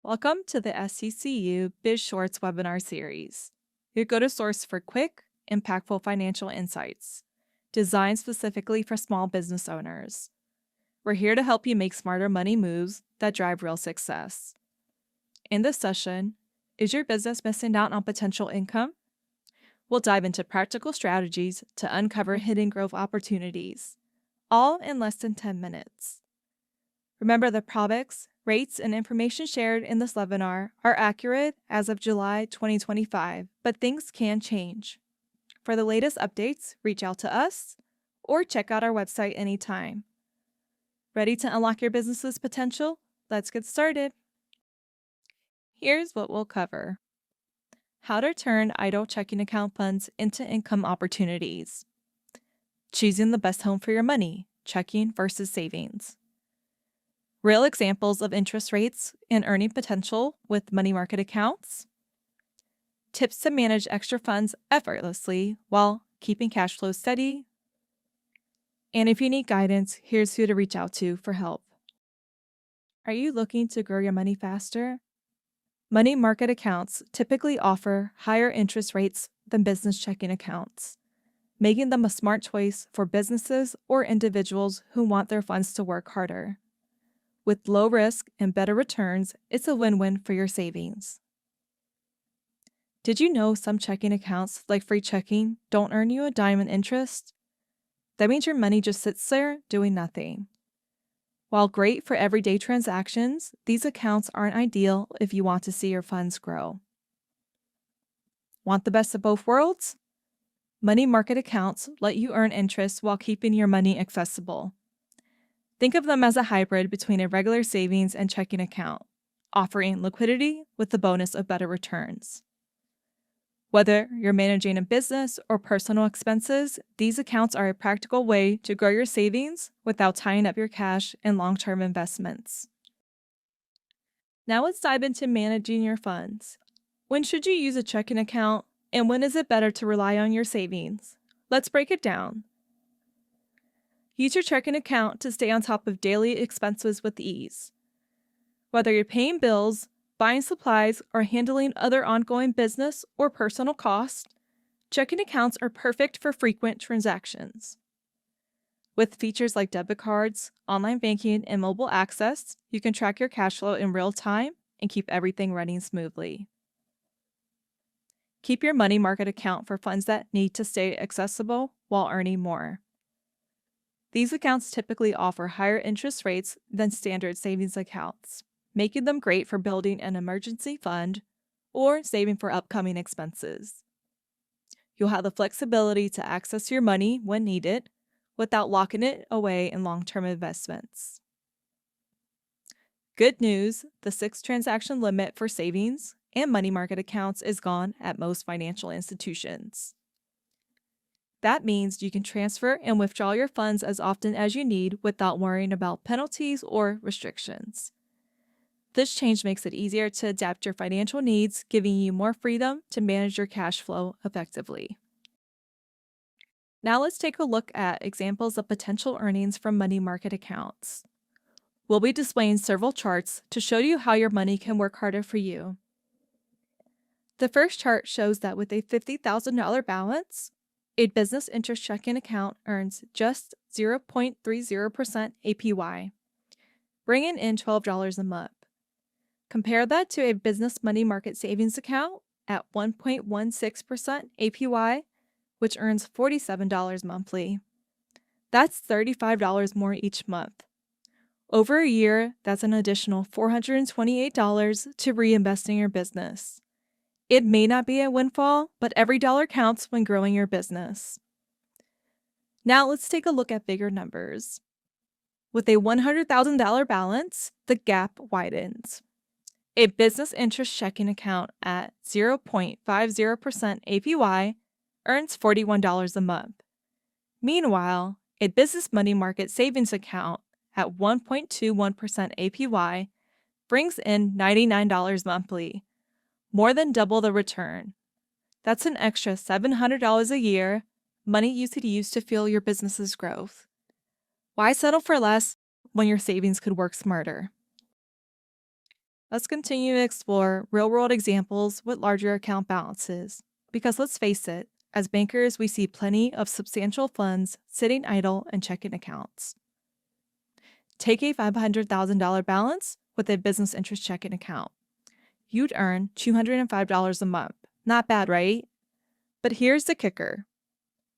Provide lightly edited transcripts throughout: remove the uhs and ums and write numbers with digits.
Welcome to the SCCU Biz Shorts webinar series, your go-to source for quick, impactful financial insights, designed specifically for small business owners. We're here to help you make smarter money moves that drive real success. In this session, is your business missing out on potential income? We'll dive into practical strategies to uncover hidden growth opportunities, all in less than 10 minutes. Remember, the products, rates, and information shared in this webinar are accurate as of July 2025, but things can change. For the latest updates, reach out to us or check out our website anytime. Ready to unlock your business's potential? Let's get started. Here's what we'll cover: how to turn idle checking account funds into income opportunities, choosing the best home for your money, checking versus savings, real examples of interest rates and earning potential with money market accounts, tips to manage extra funds effortlessly while keeping cash flow steady, and if you need guidance, here's who to reach out to for help. Are you looking to grow your money faster? Money market accounts typically offer higher interest rates than business checking accounts, making them a smart choice for businesses or individuals who want their funds to work harder. With low risk and better returns, it's a win-win for your savings. Did you know some checking accounts, like free checking, don't earn you a dime in interest? That means your money just sits there doing nothing. While great for everyday transactions, these accounts aren't ideal if you want to see your funds grow. Want the best of both worlds? Money market accounts let you earn interest while keeping your money accessible. Think of them as a hybrid between a regular savings and checking account, offering liquidity with the bonus of better returns. Whether you're managing a business or personal expenses, these accounts are a practical way to grow your savings without tying up your cash in long-term investments. Now let's dive into managing your funds. When should you use a checking account, and when is it better to rely on your savings? Let's break it down. Use your checking account to stay on top of daily expenses with ease. Whether you're paying bills, buying supplies, or handling other ongoing business or personal costs, checking accounts are perfect for frequent transactions. With features like debit cards, online banking, and mobile access, you can track your cash flow in real time and keep everything running smoothly. Keep your money market account for funds that need to stay accessible while earning more. These accounts typically offer higher interest rates than standard savings accounts, making them great for building an emergency fund or saving for upcoming expenses. You'll have the flexibility to access your money when needed without locking it away in long-term investments. Good news, the 6-transaction limit for savings and money market accounts is gone at most financial institutions. That means you can transfer and withdraw your funds as often as you need without worrying about penalties or restrictions. This change makes it easier to adapt your financial needs, giving you more freedom to manage your cash flow effectively. Now let's take a look at examples of potential earnings from money market accounts. We'll be displaying several charts to show you how your money can work harder for you. The first chart shows that with a $50,000 balance, a business interest checking account earns just 0.30% APY, bringing in $12 a month. Compare that to a business money market savings account at 1.16% APY, which earns $47 monthly. That's $35 more each month. Over a year, that's an additional $428 to reinvest in your business. It may not be a windfall, but every dollar counts when growing your business. Now let's take a look at bigger numbers. With a $100,000 balance, the gap widens. A business interest checking account at 0.50% APY earns $41 a month. Meanwhile, a business money market savings account at 1.21% APY brings in $99 monthly, more than double the return. That's an extra $700 a year, money you could use to fuel your business's growth. Why settle for less when your savings could work smarter? Let's continue to explore real-world examples with larger account balances. Because let's face it, as bankers, we see plenty of substantial funds sitting idle in checking accounts. Take a $500,000 balance with a business interest checking account. You'd earn $205 a month. Not bad, right? But here's the kicker.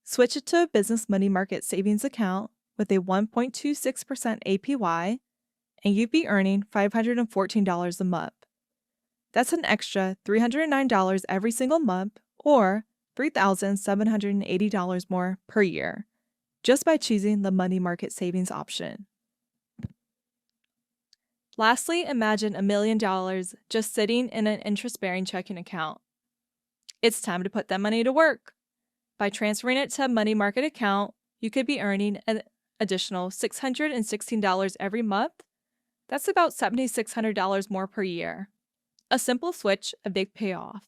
Switch it to a business money market savings account with a 1.26% APY, and you'd be earning $514 a month. That's an extra $309 every single month, or $3,780 more per year, just by choosing the money market savings option. Lastly, imagine $1 million just sitting in an interest-bearing checking account. It's time to put that money to work. By transferring it to a money market account, you could be earning an additional $616 every month. That's about $7,600 more per year. A simple switch, a big payoff.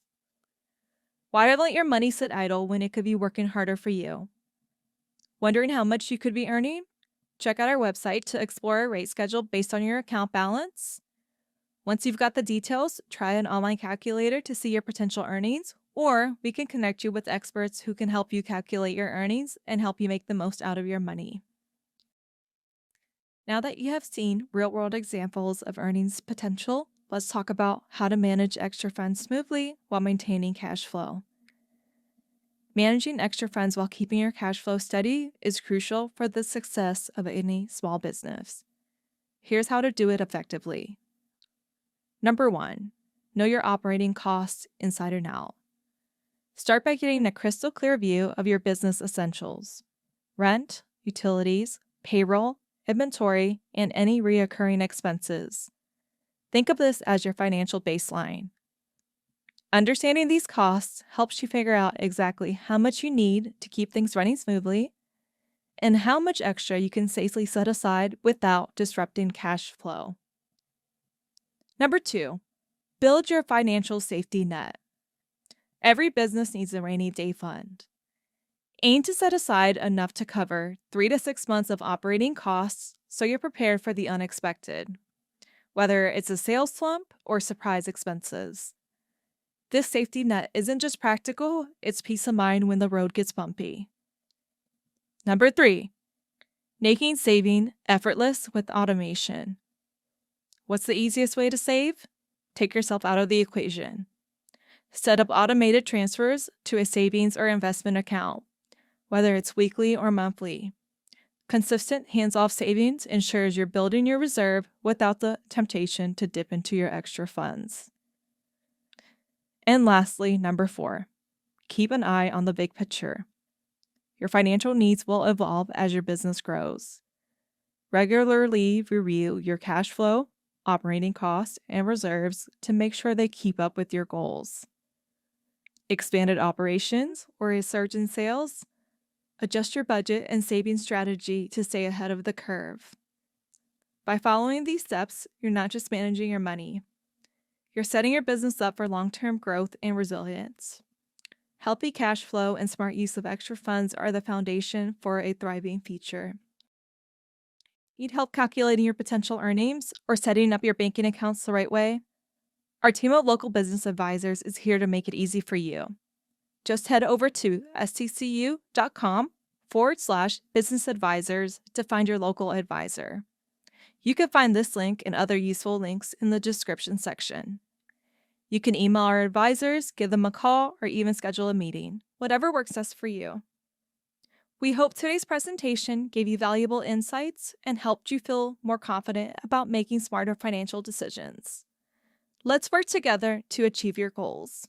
Why let your money sit idle when it could be working harder for you? Wondering how much you could be earning? Check out our website to explore a rate schedule based on your account balance. Once you've got the details, try an online calculator to see your potential earnings, or we can connect you with experts who can help you calculate your earnings and help you make the most out of your money. Now that you have seen real-world examples of earnings potential, let's talk about how to manage extra funds smoothly while maintaining cash flow. Managing extra funds while keeping your cash flow steady is crucial for the success of any small business. Here's how to do it effectively. Number 1, know your operating costs inside and out. Start by getting a crystal clear view of your business essentials: rent, utilities, payroll, inventory, and any recurring expenses. Think of this as your financial baseline. Understanding these costs helps you figure out exactly how much you need to keep things running smoothly and how much extra you can safely set aside without disrupting cash flow. Number 2, build your financial safety net. Every business needs a rainy day fund. Aim to set aside enough to cover 3 to 6 months of operating costs so you're prepared for the unexpected, whether it's a sales slump or surprise expenses. This safety net isn't just practical, it's peace of mind when the road gets bumpy. Number 3, making saving effortless with automation. What's the easiest way to save? Take yourself out of the equation. Set up automated transfers to a savings or investment account, whether it's weekly or monthly. Consistent hands-off savings ensures you're building your reserve without the temptation to dip into your extra funds. And lastly, number 4, keep an eye on the big picture. Your financial needs will evolve as your business grows. Regularly review your cash flow, operating costs, and reserves to make sure they keep up with your goals. Expanded operations or a surge in sales? Adjust your budget and saving strategy to stay ahead of the curve. By following these steps, you're not just managing your money. You're setting your business up for long-term growth and resilience. Healthy cash flow and smart use of extra funds are the foundation for a thriving future. Need help calculating your potential earnings or setting up your banking accounts the right way? Our team of local business advisors is here to make it easy for you. Just head over to sccu.com/business advisors to find your local advisor. You can find this link and other useful links in the description section. You can email our advisors, give them a call, or even schedule a meeting, whatever works best for you. We hope today's presentation gave you valuable insights and helped you feel more confident about making smarter financial decisions. Let's work together to achieve your goals.